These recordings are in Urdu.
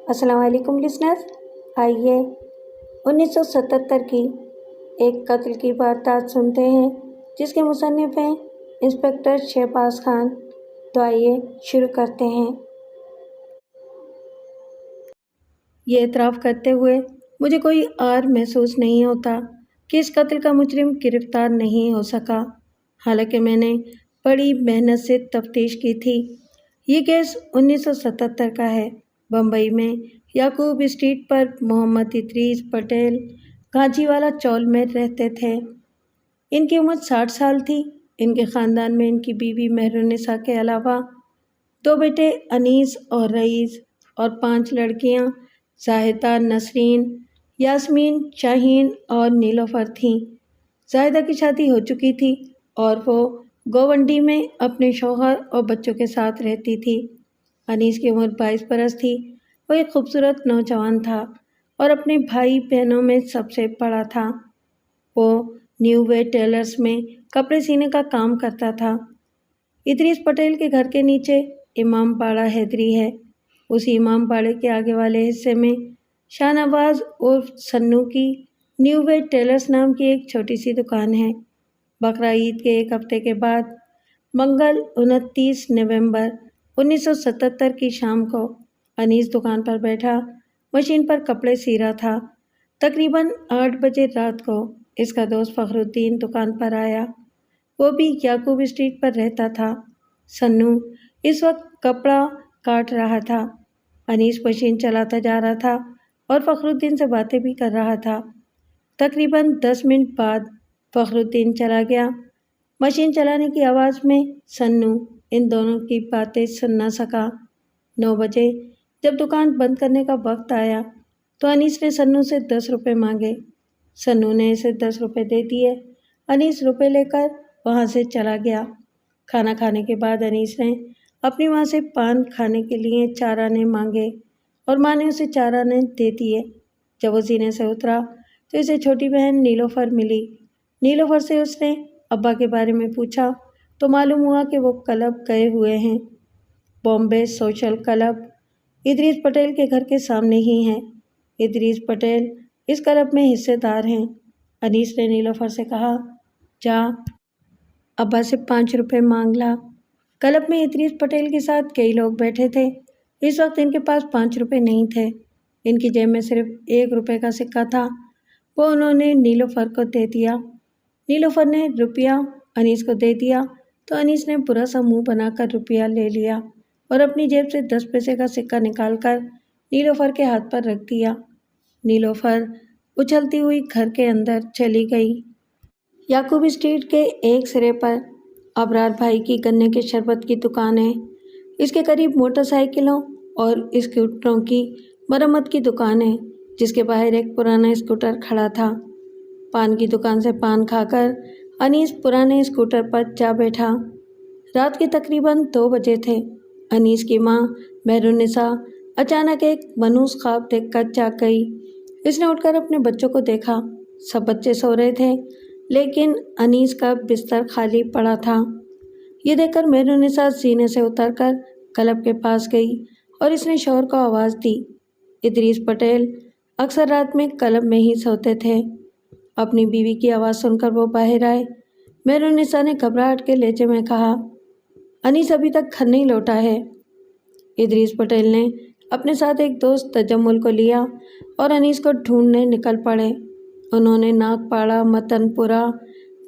السلام علیکم لسنرز، آئیے 1977 کی ایک قتل کی واردات سنتے ہیں جس کے مصنف ہیں انسپکٹر شہباز خان۔ تو آئیے شروع کرتے ہیں۔ یہ اعتراف کرتے ہوئے مجھے کوئی عار محسوس نہیں ہوتا کہ اس قتل کا مجرم گرفتار نہیں ہو سکا، حالانکہ میں نے بڑی محنت سے تفتیش کی تھی۔ یہ کیس 1977 کا ہے۔ بمبئی میں یعقوب اسٹریٹ پر محمد ادریس پٹیل گھانچی والا چول میں رہتے تھے۔ ان کی عمر 60 سال تھی۔ ان کے خاندان میں ان کی بیوی مہرالنساء کے علاوہ 2 بیٹے انیس اور رئیس اور 5 لڑکیاں زاہدہ، نسرین، یاسمین، شاہین اور نیلوفر تھیں۔ زاہدہ کی شادی ہو چکی تھی اور وہ گوونڈی میں اپنے شوہر اور بچوں کے ساتھ رہتی تھی۔ انیس کی عمر 22 برس تھی۔ وہ ایک خوبصورت نوجوان تھا اور اپنے بھائی بہنوں میں سب سے بڑا تھا۔ وہ نیو وے ٹیلرز میں کپڑے سینے کا کام کرتا تھا۔ ادریس پٹیل کے گھر کے نیچے امام باڑہ حیدری ہے۔ اسی امام باڑے کے آگے والے حصے میں شاہ نواز عرف سنو کی نیو وے ٹیلرز نام کی ایک چھوٹی سی دکان ہے۔ بقرہ عید کے ایک ہفتے کے بعد منگل 29 نومبر 1977 کی شام کو انیس دکان پر بیٹھا مشین پر کپڑے سی رہا تھا۔ تقریباً 8 بجے رات کو اس کا دوست فخر الدین دکان پر آیا۔ وہ بھی یعقوب اسٹریٹ پر رہتا تھا۔ سنو اس وقت کپڑا کاٹ رہا تھا۔ انیس مشین چلاتا جا رہا تھا اور فخر الدین سے باتیں بھی کر رہا تھا۔ تقریباً 10 منٹ بعد فخر الدین چلا گیا۔ مشین چلانے کی آواز میں سنو ان دونوں کی باتیں سن نہ سکا۔ 9 بجے جب دکان بند کرنے کا وقت آیا تو انیس نے سنو سے 10 روپے مانگے۔ سنو نے اسے 10 روپے دے دیے۔ انیس روپے لے کر وہاں سے چلا گیا۔ کھانا کھانے کے بعد انیس نے اپنی ماں سے پان کھانے کے لیے 4 آنے مانگے اور ماں نے اسے 4 آنے دے دیے۔ جب وہ زینے سے اترا تو اسے چھوٹی بہن نیلوفر ملی۔ نیلوفر سے اس نے ابا کے بارے میں پوچھا تو معلوم ہوا کہ وہ کلب گئے ہوئے ہیں۔ بامبے سوشل کلب ادریس پٹیل کے گھر کے سامنے ہی ہے۔ ادریس پٹیل اس کلب میں حصے دار ہیں۔ انیس نے نیلوفر سے کہا، جا ابا سے 5 روپے مانگ لا۔ کلب میں ادریس پٹیل کے ساتھ کئی لوگ بیٹھے تھے۔ اس وقت ان کے پاس 5 روپے نہیں تھے۔ ان کی جیب میں صرف 1 روپے کا سکہ تھا۔ وہ انہوں نے نیلوفر کو دے دیا۔ نیلوفر نے روپیہ انیس کو دے دیا تو انیس نے برا سا منہ بنا کر روپیہ لے لیا اور اپنی جیب سے 10 پیسے کا سکہ نکال کر نیلوفر کے ہاتھ پر رکھ دیا۔ نیلوفر اچھلتی ہوئی گھر کے اندر چلی گئی۔ یعقوب اسٹریٹ کے ایک سرے پر ابرار بھائی کی گنے کے شربت کی دکان ہے۔ اس کے قریب موٹر سائیکلوں اور اسکوٹروں کی مرمت کی دکان ہے جس کے باہر ایک پرانا اسکوٹر کھڑا تھا۔ پان کی دکان سے پان کھا کر انیس پرانے اسکوٹر پر جا بیٹھا۔ رات کے تقریباً 2 بجے تھے۔ انیس کی ماں مہرالنساء اچانک ایک منحوس خواب دیکھ کر جاگ گئی۔ اس نے اٹھ کر اپنے بچوں کو دیکھا۔ سب بچے سو رہے تھے لیکن انیس کا بستر خالی پڑا تھا۔ یہ دیکھ کر مہرالنساء زینے سے اتر کر کلب کے پاس گئی اور اس نے شوہر کو آواز دی۔ ادریس پٹیل اکثر رات میں کلب میں ہی سوتے تھے۔ اپنی بیوی کی آواز سن کر وہ باہر آئے۔ مہرالنساء نے گھبراہٹ کے لہجے میں کہا، انیس ابھی تک گھر نہیں لوٹا ہے۔ ادریس پٹیل نے اپنے ساتھ ایک دوست تجمل کو لیا اور انیس کو ڈھونڈنے نکل پڑے۔ انہوں نے ناگ پاڑہ، متن پورہ،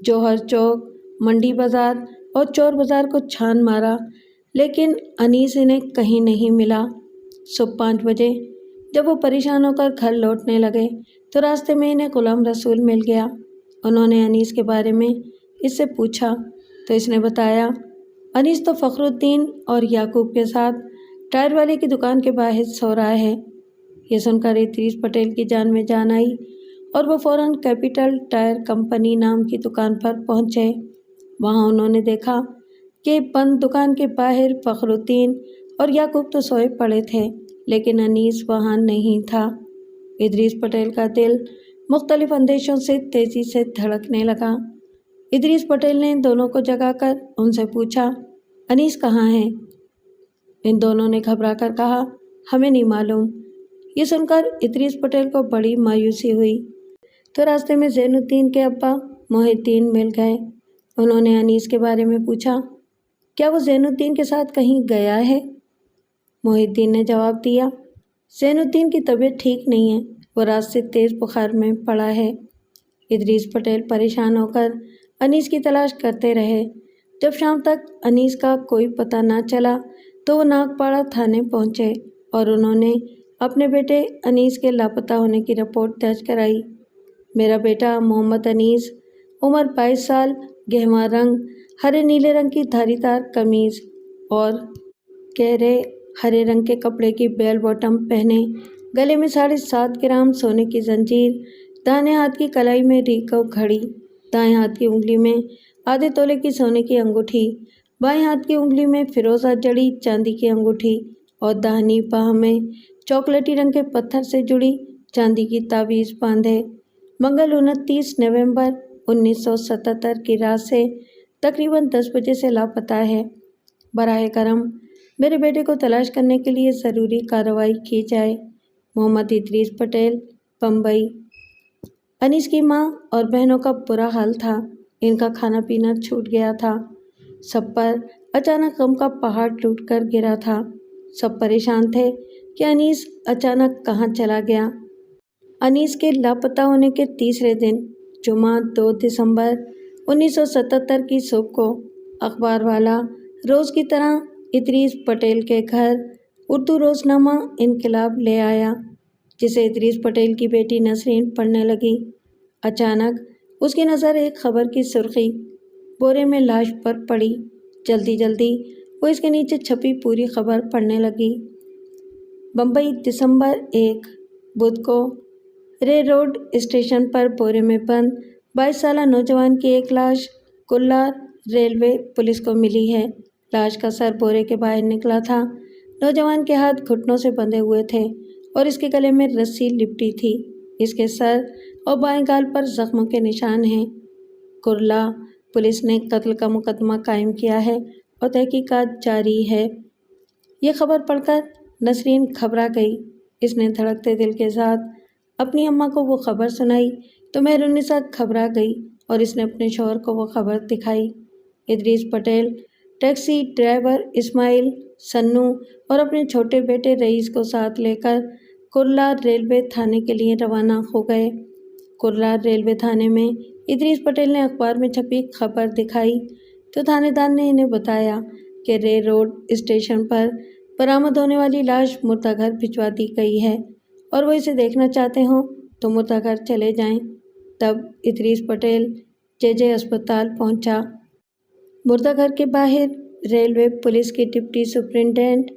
جوہر چوک، منڈی بازار اور چور بازار کو چھان مارا لیکن انیس انہیں کہیں نہیں ملا۔ صبح 5 بجے جب وہ پریشان ہو کر گھر لوٹنے لگے تو راستے میں انہیں غلام رسول مل گیا۔ انہوں نے انیس کے بارے میں اس سے پوچھا تو اس نے بتایا، انیس تو فخر الدین اور یعقوب کے ساتھ ٹائر والے کی دکان کے باہر سو رہا ہے۔ یہ سن کر ادریس پٹیل کی جان میں جان آئی اور وہ فوراً کیپٹل ٹائر کمپنی نام کی دکان پر پہنچے۔ وہاں انہوں نے دیکھا کہ بند دکان کے باہر فخر الدین اور یعقوب تو سوئے پڑے تھے لیکن انیس وہاں نہیں تھا۔ ادریس پٹیل کا دل مختلف اندیشوں سے تیزی سے دھڑکنے لگا۔ ادریس پٹیل نے ان دونوں کو جگا کر ان سے پوچھا، انیس کہاں ہے؟ ان دونوں نے گھبرا کر کہا، ہمیں نہیں معلوم۔ یہ سن کر ادریس پٹیل کو بڑی مایوسی ہوئی تو راستے میں زین الدین کے ابا محی الدین مل گئے۔ انہوں نے انیس کے بارے میں پوچھا، کیا وہ زین الدین کے ساتھ کہیں گیا ہے؟ محی الدین نے جواب دیا، زین الدین کی طبیعت ٹھیک نہیں ہے، وہ رات سے تیز بخار میں پڑا ہے۔ ادریس پٹیل پریشان ہو کر انیس کی تلاش کرتے رہے۔ جب شام تک انیس کا کوئی پتہ نہ چلا تو وہ ناگپاڑا تھانے پہنچے اور انہوں نے اپنے بیٹے انیس کے لاپتہ ہونے کی رپورٹ درج کرائی۔ میرا بیٹا محمد انیس، عمر 22 سال، گہما رنگ، ہرے نیلے رنگ کی دھاری دار قمیض اور گہرے ہرے رنگ کے کپڑے کی بیل باٹم پہنے، گلے میں 7.5 گرام سونے کی زنجیر، داہنے ہاتھ کی کلائی میں ریکو گھڑی، دائیں ہاتھ کی انگلی میں آدھے تولے کی سونے کی انگوٹھی، بائیں ہاتھ کی انگلی میں فیروزہ جڑی چاندی کی انگوٹھی اور داہنی باہ میں چاکلیٹی رنگ کے پتھر سے جڑی چاندی کی تعویذ باندھے۔ منگل 29 نومبر 1977 کی رات سے تقریباً 10 بجے سے لاپتہ ہے۔ براہ کرم میرے بیٹے کو تلاش کرنے کے لیے ضروری کارروائی کی جائے۔ محمد ادریس پٹیل، بمبئی۔ انیس کی ماں اور بہنوں کا برا حال تھا، ان کا کھانا پینا چھوٹ گیا تھا، سب پر اچانک غم کا پہاڑ ٹوٹ کر گرا تھا۔ سب پریشان تھے کہ انیس اچانک کہاں چلا گیا۔ انیس کے لاپتہ ہونے کے تیسرے دن، جمعہ 2 دسمبر 1977 کی صبح کو، اخبار والا روز کی طرح ادریس پٹیل کے گھر اردو روزنامہ انقلاب لے آیا، جسے ادریس پٹیل کی بیٹی نسرین پڑھنے لگی۔ اچانک اس کی نظر ایک خبر کی سرخی بورے میں لاش پر پڑی۔ جلدی جلدی وہ اس کے نیچے چھپی پوری خبر پڑھنے لگی۔ بمبئی، دسمبر 1، بدھ کو رے روڈ اسٹیشن پر بورے میں بند 22 سالہ نوجوان کی ایک لاش کولار ریلوے پولیس کو ملی ہے۔ لاش کا سر بورے کے باہر نکلا تھا۔ نوجوان کے ہاتھ گھٹنوں سے بندھے ہوئے تھے اور اس کے گلے میں رسی لپٹی تھی۔ اس کے سر اور بائیں گال پر زخموں کے نشان ہیں۔ کرلا پولیس نے قتل کا مقدمہ قائم کیا ہے اور تحقیقات جاری ہے۔ یہ خبر پڑھ کر نسرین گھبرا گئی۔ اس نے دھڑکتے دل کے ساتھ اپنی اماں کو وہ خبر سنائی تو مہرالنساء گھبرا گئی اور اس نے اپنے شوہر کو وہ خبر دکھائی۔ ادریس پٹیل ٹیکسی ڈرائیور اسماعیل، سنو اور اپنے چھوٹے بیٹے رئیس کو ساتھ لے کر کرلا ریلوے تھانے کے لیے روانہ ہو گئے۔ کرلا ریلوے تھانے میں ادریس پٹیل نے اخبار میں چھپی خبر دکھائی تو تھانے دار نے انہیں بتایا کہ رے روڈ اسٹیشن پر برآمد ہونے والی لاش مردہ گھر بھجوا دی گئی ہے اور وہ اسے دیکھنا چاہتے ہوں تو مردہ گھر چلے جائیں۔ تب ادریس پٹیل جے اسپتال پہنچا۔ مردہ گھر کے باہر ریلوے پولیس کی ڈپٹی سپرنٹینڈنٹ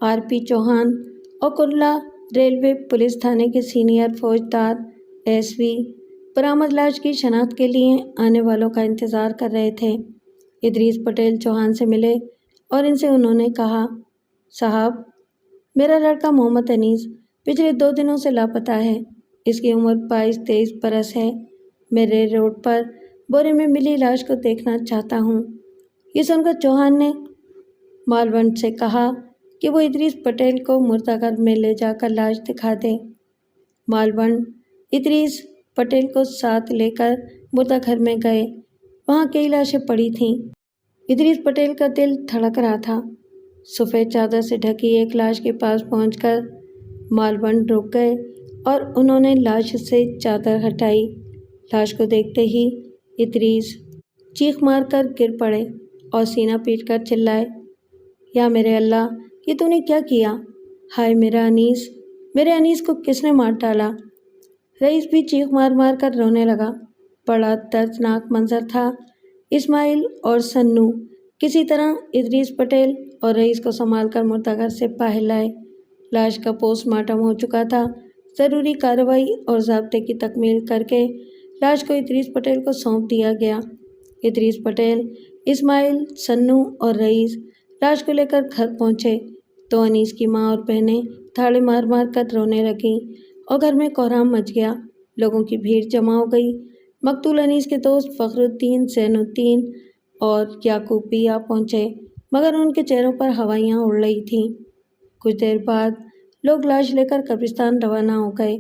RP چوہان اور کرلا ریلوے پولیس تھانے کے سینئر فوجدار SV برآمد لاش کی شناخت کے لیے آنے والوں کا انتظار کر رہے تھے۔ ادریس پٹیل چوہان سے ملے اور ان سے انہوں نے کہا، صاحب، میرا لڑکا محمد انیس پچھلے 2 دنوں سے لاپتہ ہے۔ اس کی عمر 22-23 برس ہے۔ میں رے روڈ پر بورے میں ملی لاش کو دیکھنا چاہتا ہوں۔ یہ سن کر چوہان نے مالونڈ سے کہا کہ وہ ادریس پٹیل کو مردہ گھر میں لے جا کر لاش دکھا دے۔ مالونڈ ادریس پٹیل کو ساتھ لے کر مردہ گھر میں گئے۔ وہاں کئی لاشیں پڑی تھیں۔ ادریس پٹیل کا دل دھڑک رہا تھا۔ سفید چادر سے ڈھکی ایک لاش کے پاس پہنچ کر مالونڈ رک گئے اور انہوں نے لاش سے چادر ہٹائی۔ لاش کو دیکھتے ہی ادریس چیخ مار کر گر پڑے اور سینہ پیٹ کر چلائے، یا میرے اللہ، یہ تو نے کیا کیا؟ ہائے میرا انیس، میرے انیس کو کس نے مار ڈالا؟ رئیس بھی چیخ مار مار کر رونے لگا۔ بڑا دردناک منظر تھا۔ اسماعیل اور سنو کسی طرح ادریس پٹیل اور رئیس کو سنبھال کر مردہ گھر سے باہر لائے۔ لاش کا پوسٹ مارٹم ہو چکا تھا۔ ضروری کارروائی اور ضابطے کی تکمیل کر کے لاش کو ادریس پٹیل کو سونپ دیا گیا۔ ادریس پٹیل، اسماعیل، سنو اور رئیس لاش کو لے کر گھر پہنچے تو انیس کی ماں اور بہنیں تھاڑے مار مار کر رونے لگیں اور گھر میں کوہرام مچ گیا۔ لوگوں کی بھیڑ جمع ہو گئی۔ مقتول انیس کے دوست فخر الدین، زین الدین اور یعقوب بھی آ پہنچے، مگر ان کے چہروں پر ہوائیاں اڑ رہی تھیں۔ کچھ دیر بعد لوگ لاش لے کر قبرستان روانہ ہو گئے۔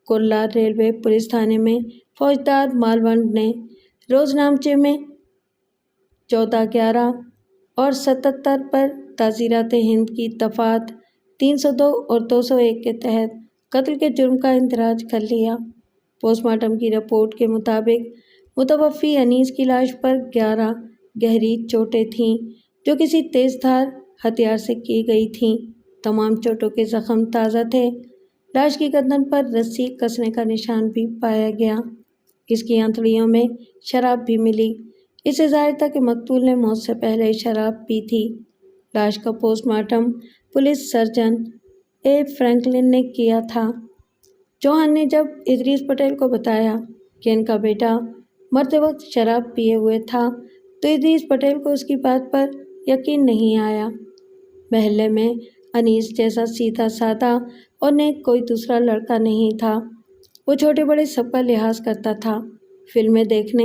کرلا ریلوے پولیس تھانے میں فوجدار مالونڈ نے روزنامچے میں 14/11 اور 77 پر تعزیرات ہند کی دفعات 302 اور 201 کے تحت قتل کے جرم کا اندراج کر لیا۔ پوسٹ مارٹم کی رپورٹ کے مطابق متوفی انیس کی لاش پر 11 گہری چوٹیں تھیں جو کسی تیز دھار ہتھیار سے کی گئی تھیں۔ تمام چوٹوں کے زخم تازہ تھے۔ لاش کی گردن پر رسی کسنے کا نشان بھی پایا گیا۔ اس کی آنتڑیوں میں شراب بھی ملی۔ اس سے ظاہر تھا کہ مقتول نے موت سے پہلے شراب پی تھی۔ لاش کا پوسٹ مارٹم پولیس سرجن اے فرینکلن نے کیا تھا۔ چوہان نے جب ادریس پٹیل کو بتایا کہ ان کا بیٹا مرتے وقت شراب پیے ہوئے تھا تو ادریس پٹیل کو اس کی بات پر یقین نہیں آیا۔ محلے میں انیس جیسا سیدھا سادہ اور نیک کوئی دوسرا لڑکا نہیں تھا۔ وہ چھوٹے بڑے سب کا لحاظ کرتا تھا۔ فلمیں دیکھنے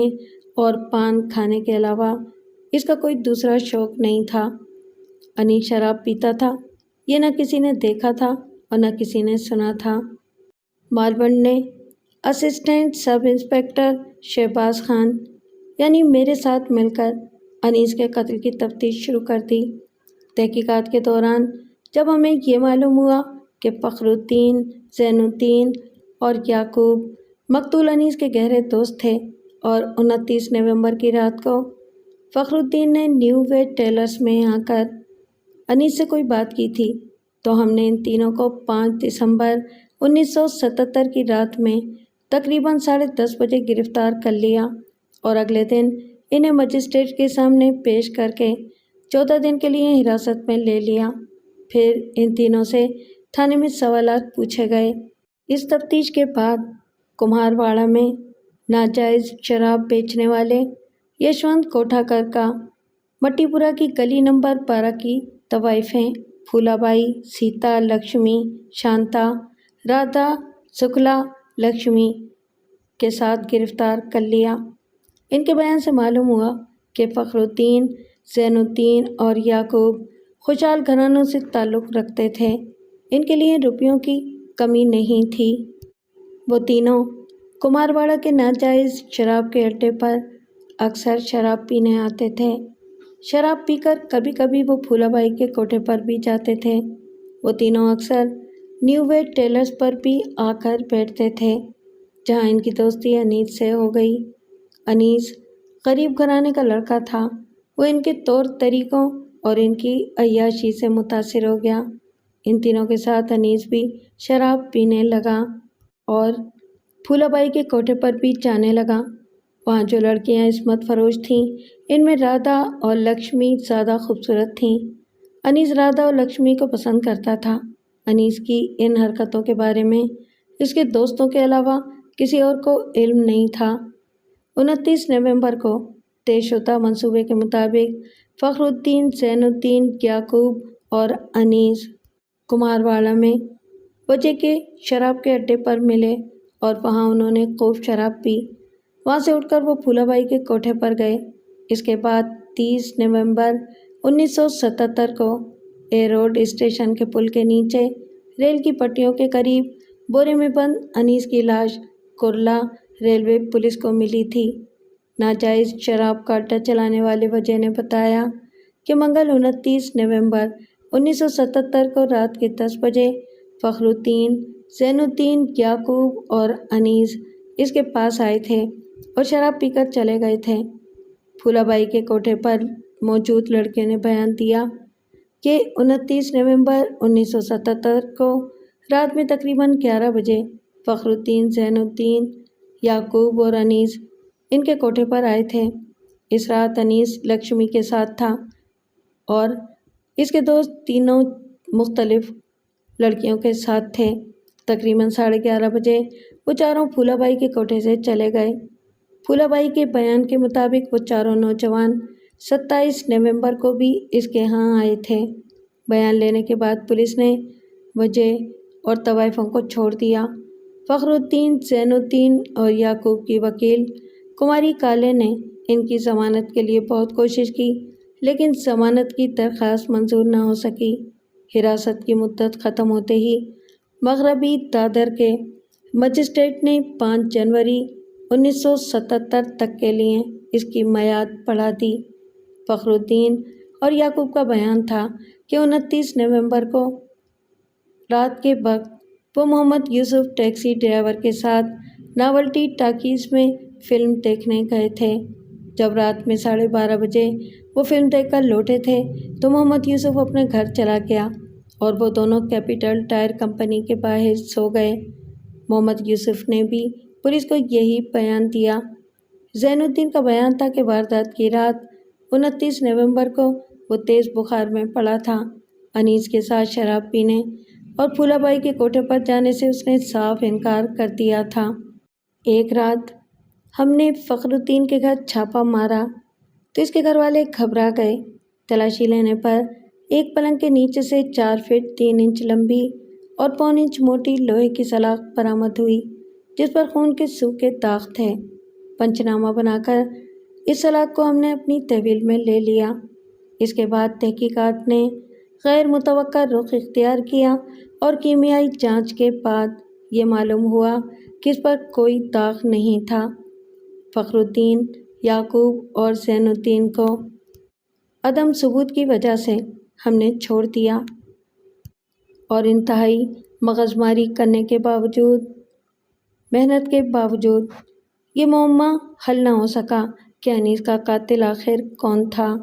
اور پان کھانے کے علاوہ اس کا کوئی دوسرا شوق نہیں تھا۔ انیس شراب پیتا تھا یہ نہ کسی نے دیکھا تھا اور نہ کسی نے سنا تھا۔ مالونڈ نے assistant sub inspector Shahbaz Khan یعنی میرے ساتھ مل کر انیس کے قتل کی تفتیش شروع کر دی۔ تحقیقات کے دوران جب ہمیں یہ معلوم ہوا کہ فخر الدین، زین الدین اور یعقوب مقتول انیس کے گہرے دوست تھے اور 29 نومبر کی رات کو فخر الدین نے نیو وے ٹیلرز میں آ کر انیس سے کوئی بات کی تھی تو ہم نے ان تینوں کو 5 دسمبر 1977 کی رات میں تقریباً 10:30 بجے گرفتار کر لیا اور اگلے دن انہیں مجسٹریٹ کے سامنے پیش کر کے 14 دن کے لیے حراست میں لے لیا۔ پھر ان تینوں سے تھانے میں سوالات پوچھے گئے۔ اس تفتیش کے بعد کمہارواڑہ میں ناجائز شراب بیچنے والے یشونت کوٹھاکر کا مٹی پورہ کی گلی نمبر 12 کی طوائفیں پھولا بائی، سیتا، لکشمی، شانتا، رادھا، شکلا، لکشمی کے ساتھ گرفتار کر لیا۔ ان کے بیان سے معلوم ہوا کہ فخر الدین، زین الدین اور یعقوب خوشحال گھرانوں سے تعلق رکھتے تھے۔ ان کے لیے روپیوں کی کمی نہیں تھی۔ وہ تینوں کمہارواڑہ کے ناجائز شراب کے اڈے پر اکثر شراب پینے آتے تھے۔ شراب پی کر کبھی کبھی وہ پھولا بائی کے کوٹھے پر بھی جاتے تھے۔ وہ تینوں اکثر نیو وے ٹیلرز پر بھی آ کر بیٹھتے تھے جہاں ان کی دوستی انیس سے ہو گئی۔ انیس غریب گھرانے کا لڑکا تھا۔ وہ ان کے طور طریقوں اور ان کی عیاشی سے متاثر ہو گیا۔ ان تینوں کے ساتھ انیس بھی شراب پینے لگا اور پھولا بائی کے کوٹھے پر بھی جانے لگا۔ وہاں جو لڑکیاں عصمت فروش تھیں ان میں رادھا اور لکشمی زیادہ خوبصورت تھیں۔ انیس رادھا اور لکشمی کو پسند کرتا تھا۔ انیس کی ان حرکتوں کے بارے میں اس کے دوستوں کے علاوہ کسی اور کو علم نہیں تھا۔ 29 نومبر کو طے شدہ منصوبے کے مطابق فخر الدین، زین الدین، یعقوب اور انیس کمہارواڑہ میں وجہ کے شراب کے اڈے پر ملے اور وہاں انہوں نے خوب شراب پی۔ وہاں سے اٹھ کر وہ پھولا بائی کے کوٹھے پر گئے۔ اس کے بعد 30 نومبر 1977 کو اے روڈ اسٹیشن کے پل کے نیچے ریل کی پٹریوں کے قریب بورے میں بند انیس کی لاش کرلا ریلوے پولیس کو ملی تھی۔ ناجائز شراب کا اڈہ چلانے والے وجہ نے بتایا کہ منگل 29 نومبر 1977 کو رات کے 10 بجے فخر الدین، زین الدین، یعقوب اور انیس اس کے پاس آئے تھے اور شراب پی کر چلے گئے تھے۔ پھولا بائی کے کوٹھے پر موجود لڑکیوں نے بیان دیا کہ 29 نومبر 1977 کو رات میں تقریباً 11 بجے فخر الدین، زین الدین، یعقوب اور انیس ان کے کوٹھے پر آئے تھے۔ اس رات انیس لکشمی کے ساتھ تھا اور اس کے دوست تینوں مختلف لڑکیوں کے ساتھ تھے۔ تقریباً 11:30 بجے وہ چاروں پھولا بائی کے کوٹھے سے چلے گئے۔ پھولا بائی کے بیان کے مطابق وہ چاروں نوجوان 27 نومبر کو بھی اس کے ہاں آئے تھے۔ بیان لینے کے بعد پولیس نے وجہ اور طوائفوں کو چھوڑ دیا۔ فخر الدین، زین الدین اور یعقوب کی وکیل کماری کالے نے ان کی ضمانت کے لیے بہت کوشش کی لیکن ضمانت کی درخواست منظور نہ ہو سکی۔ حراست کی مدت ختم ہوتے ہی مغربی دادر کے مجسٹریٹ نے 5 جنوری 1977 تک کے لیے اس کی میعاد بڑھا دی۔ فخر الدین اور یعقوب کا بیان تھا کہ 29 نومبر کو رات کے وقت وہ محمد یوسف ٹیکسی ڈرائیور کے ساتھ ناولٹی ٹاکیز میں فلم دیکھنے گئے تھے۔ جب رات میں 12:30 بجے وہ فلم دیکھ کر لوٹے تھے تو محمد یوسف اپنے گھر چلا گیا اور وہ دونوں کیپٹل ٹائر کمپنی کے باہر سو گئے۔ محمد یوسف نے بھی پولیس کو یہی بیان دیا۔ زین الدین کا بیان تھا کہ واردات کی رات 29 نومبر کو وہ تیز بخار میں پڑا تھا۔ انیس کے ساتھ شراب پینے اور پھولا بائی کے کوٹھے پر جانے سے اس نے صاف انکار کر دیا تھا۔ ایک رات ہم نے فخر الدین کے گھر چھاپا مارا تو اس کے گھر والے گھبرا گئے۔ تلاشی لینے پر ایک پلنگ کے نیچے سے 4 فٹ 3 انچ لمبی اور 1.25 انچ موٹی لوہے کی سلاخ برآمد ہوئی جس پر خون کے سوکھے داغ تھے۔ پنچنامہ بنا کر اس سلاخ کو ہم نے اپنی تحویل میں لے لیا۔ اس کے بعد تحقیقات نے غیر متوقع رخ اختیار کیا اور کیمیائی جانچ کے بعد یہ معلوم ہوا کہ اس پر کوئی داغ نہیں تھا۔ فخر الدین، یعقوب اور زین الدین کو عدم ثبوت کی وجہ سے ہم نے چھوڑ دیا اور انتہائی مغزماری کرنے کے باوجود، محنت کے باوجود یہ معمہ حل نہ ہو سکا کہ انیس کا قاتل آخر کون تھا۔